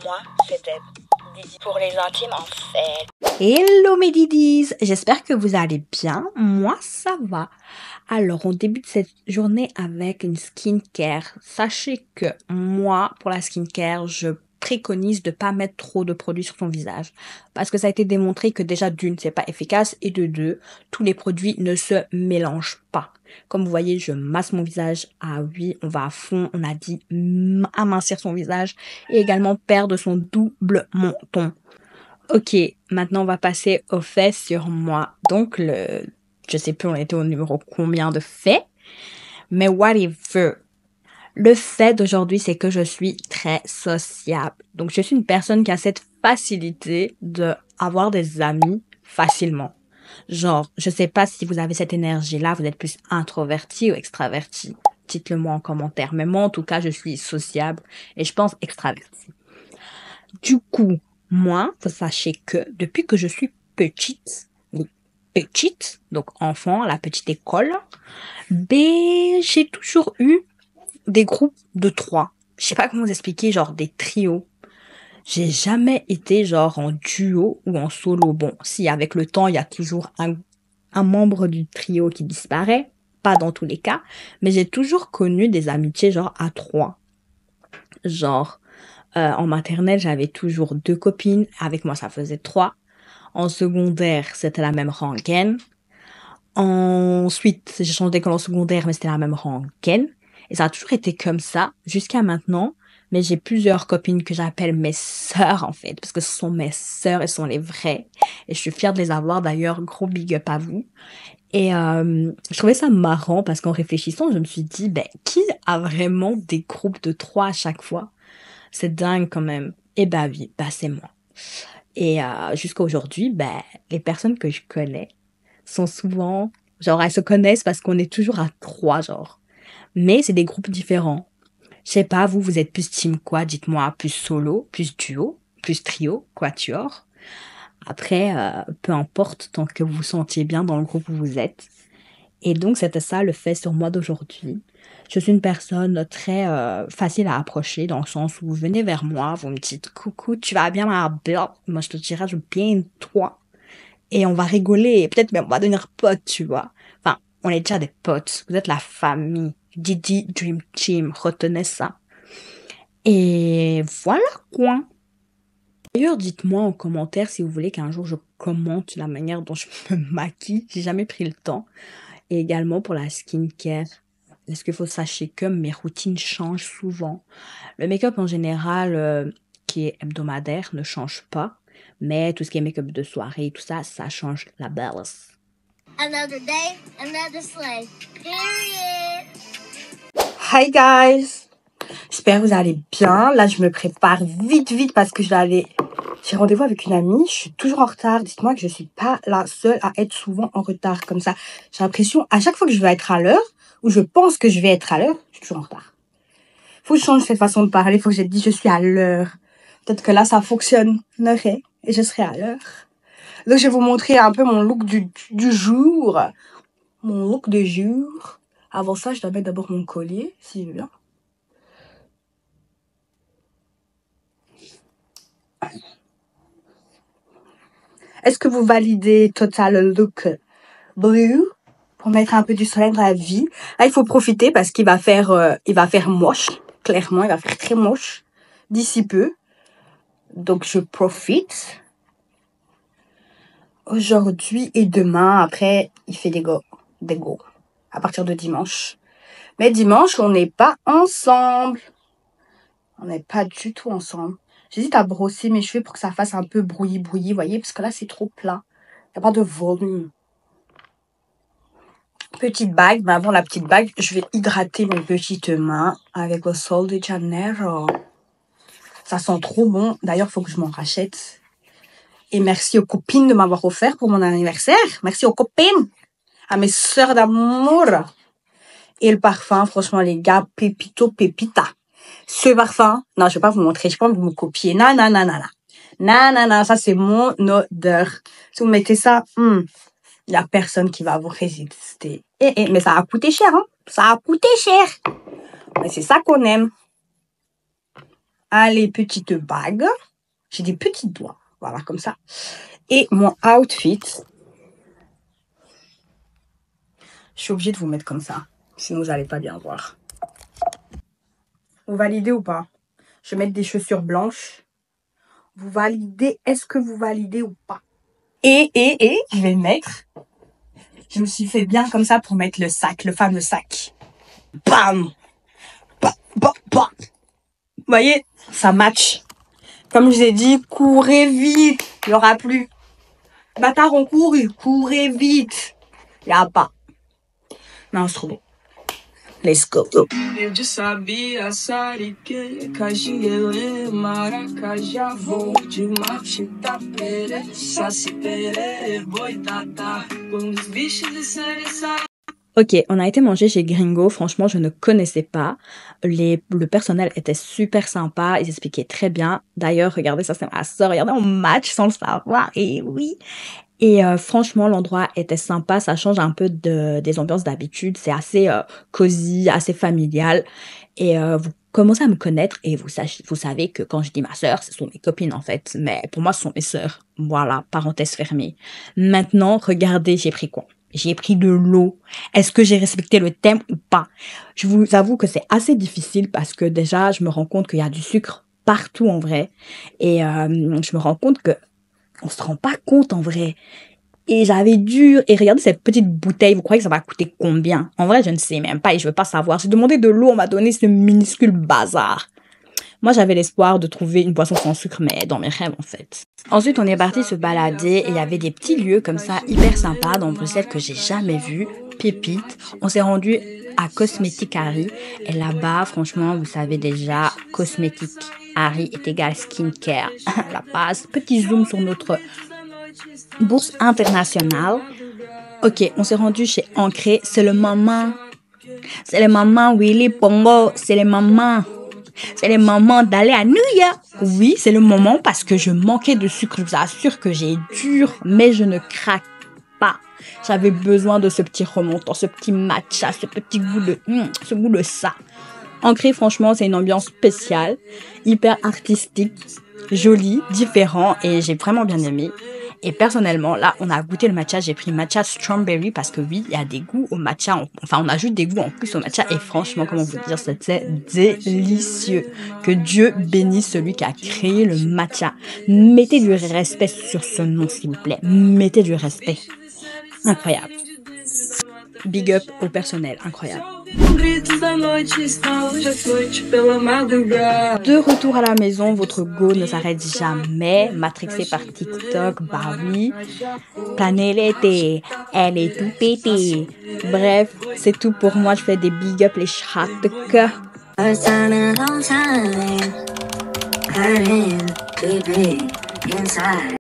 moi c'est Deb. Didi pour les intimes en fait. Hello mes didis, j'espère que vous allez bien, moi ça va. Alors on débute cette journée avec une skincare. Sachez que moi pour la skincare je préconise de pas mettre trop de produits sur son visage. Parce que ça a été démontré que déjà d'une c'est pas efficace et de deux tous les produits ne se mélangent pas. Comme vous voyez je masse mon visage, ah oui on va à fond, on a dit amincir son visage et également perdre son double menton. Ok, maintenant on va passer aux faits sur moi. Donc je sais plus on était au numéro combien de faits, mais whatever. Le fait d'aujourd'hui c'est que je suis très sociable. Donc je suis une personne qui a cette facilité de avoir des amis facilement. Genre, je sais pas si vous avez cette énergie-là, vous êtes plus introverti ou extraverti. Dites-le moi en commentaire. Mais moi en tout cas je suis sociable et je pense extraverti. Du coup, moi, vous sachez que depuis que je suis petite, oui, petite, donc enfant à la petite école, ben, j'ai toujours eu des groupes de trois. Je sais pas comment vous expliquer, genre des trios. J'ai jamais été genre en duo ou en solo. Bon, si avec le temps, il y a toujours un membre du trio qui disparaît, pas dans tous les cas, mais j'ai toujours connu des amitiés genre à trois. Genre, en maternelle, j'avais toujours deux copines. Avec moi, ça faisait trois. En secondaire, c'était la même rengaine. Ensuite, j'ai changé d'école en secondaire, mais c'était la même rengaine. Et ça a toujours été comme ça jusqu'à maintenant. Mais j'ai plusieurs copines que j'appelle mes sœurs, en fait, parce que ce sont mes sœurs, elles sont les vraies. Et je suis fière de les avoir, d'ailleurs, gros big up à vous. Et je trouvais ça marrant parce qu'en réfléchissant, je me suis dit, ben, qui a vraiment des groupes de trois à chaque fois? C'est dingue quand même. Et bah oui, bah c'est moi. Et jusqu'à aujourd'hui, bah, les personnes que je connais sont souvent, genre, elles se connaissent parce qu'on est toujours à trois, genre. Mais c'est des groupes différents. Je sais pas, vous êtes plus team quoi? Dites-moi, plus solo, plus duo, plus trio, quatuor. Après, peu importe, tant que vous vous sentiez bien dans le groupe où vous êtes. Et donc, c'était ça le fait sur moi d'aujourd'hui. Je suis une personne très facile à approcher dans le sens où vous venez vers moi, vous me dites coucou, tu vas bien ma belle? Moi, je te dirai, je vais bien toi. Et on va rigoler, et peut-être même on va devenir potes, tu vois. Enfin, on est déjà des potes. Vous êtes la famille. Didi Dream Team, retenez ça. Et voilà quoi. D'ailleurs, dites-moi en commentaire si vous voulez qu'un jour je commente la manière dont je me maquille. J'ai jamais pris le temps. Et également pour la skincare. Est-ce qu'il faut sachez que mes routines changent souvent. Le make-up en général, qui est hebdomadaire, ne change pas. Mais tout ce qui est make-up de soirée, tout ça, ça change la balance. Another day, another slay. Period. Hi guys! J'espère que vous allez bien. Là, je me prépare vite parce que j'ai rendez-vous avec une amie. Je suis toujours en retard. Dites-moi que je suis pas la seule à être souvent en retard comme ça. J'ai l'impression, à chaque fois que je vais être à l'heure, ou je pense que je vais être à l'heure, je suis toujours en retard. Faut que je change cette façon de parler. Faut que je dise je suis à l'heure. Peut-être que là, ça fonctionnerait et je serai à l'heure. Donc, je vais vous montrer un peu mon look du jour. Mon look de jour. Avant ça, je dois mettre d'abord mon collier, s'il veut bien. Est-ce que vous validez Total Look Blue pour mettre un peu du soleil dans la vie? Là, il faut profiter parce qu'il va faire moche. Clairement, il va faire très moche d'ici peu. Donc, je profite. Aujourd'hui et demain, après, il fait des go. À partir de dimanche. Mais dimanche, on n'est pas ensemble. On n'est pas du tout ensemble. J'hésite à brosser mes cheveux pour que ça fasse un peu brouillis, vous voyez, parce que là, c'est trop plat. Il n'y a pas de volume. Petite bague, mais avant la petite bague, je vais hydrater mes petites mains avec le Sol de Janeiro. Ça sent trop bon. D'ailleurs, il faut que je m'en rachète. Et merci aux copines de m'avoir offert pour mon anniversaire. Merci aux copines. À mes sœurs d'amour. Et le parfum, franchement, les gars, Pepito Pepita. Ce parfum, non, je vais pas vous montrer, je vais pas vous me copier. Non, ça c'est mon odeur. Si vous mettez ça, il y a personne qui va vous résister. Mais ça a coûté cher, hein. Ça a coûté cher. Mais c'est ça qu'on aime. Allez, petite bague. J'ai des petits doigts. Voilà, comme ça. Et mon outfit. Je suis obligée de vous mettre comme ça. Sinon, vous n'allez pas bien voir. Vous validez ou pas? Je vais mettre des chaussures blanches. Vous validez? Est-ce que vous validez ou pas? Et, je vais le mettre. Je me suis fait bien comme ça pour mettre le sac, le fameux sac. Bam! Bam, bam, bam. Vous voyez, ça match. Comme je vous ai dit, courez vite. Il n'y aura plus. Bâtard, on couru. Courez vite. Il n'y a pas. Non, c'est trop beau. Let's go. Eu sabia Sarique, Cajiele, Maracajá, vou de Machita Pere, Saci Pere, Boitata, com os bichos de Seressa. Ok, on a été manger chez Gringo. Franchement, je ne connaissais pas. Le personnel était super sympa. Ils expliquaient très bien. D'ailleurs, regardez, ça c'est ma soeur. Regardez, on match sans le savoir. Et oui. Et franchement, l'endroit était sympa. Ça change un peu des ambiances d'habitude. C'est assez cosy, assez familial. Et vous commencez à me connaître et vous savez que quand je dis ma sœur, ce sont mes copines en fait. Mais pour moi, ce sont mes sœurs. Voilà, parenthèse fermée. Maintenant, regardez, j'ai pris quoi? J'ai pris de l'eau. Est-ce que j'ai respecté le thème ou pas? Je vous avoue que c'est assez difficile parce que déjà, je me rends compte qu'il y a du sucre partout en vrai. Et je me rends compte que on se rend pas compte en vrai. Et j'avais dur. Et regardez cette petite bouteille. Vous croyez que ça va coûter combien? En vrai, je ne sais même pas et je veux pas savoir. J'ai demandé de l'eau. On m'a donné ce minuscule bazar. Moi, j'avais l'espoir de trouver une boisson sans sucre, mais dans mes rêves, en fait. Ensuite, on est parti se balader et il y avait des petits lieux comme ça, hyper sympas dans Bruxelles que j'ai jamais vu. Pépite. On s'est rendu à Cosmétique Harry. Et là-bas, franchement, vous savez déjà, Cosmétique Harry est égal skincare. La base. Petit zoom sur notre bourse internationale. Ok, on s'est rendu chez Ancré. C'est le maman. C'est les mamans Willy Pongo. C'est les mamans. C'est le moment d'aller à New York. Oui, c'est le moment parce que je manquais de sucre. Je vous assure que j'ai dur, mais je ne craque pas. J'avais besoin de ce petit remontant, ce petit matcha, ce petit goût de ça. Ancré, franchement, c'est une ambiance spéciale, hyper artistique, jolie, différent et j'ai vraiment bien aimé. Et personnellement, là, on a goûté le matcha. J'ai pris matcha strawberry parce que oui, il y a des goûts au matcha. Enfin, on ajoute des goûts en plus au matcha. Et franchement, comment vous dire, c'était délicieux. Que Dieu bénisse celui qui a créé le matcha. Mettez du respect sur ce nom, s'il vous plaît. Mettez du respect. Incroyable. Big up au personnel. Incroyable. De retour à la maison, votre go ne s'arrête jamais. Matrixé par TikTok, bah oui. Planer l'été, elle est tout pétée. Bref, c'est tout pour moi. Je fais des big up les chats de cœur.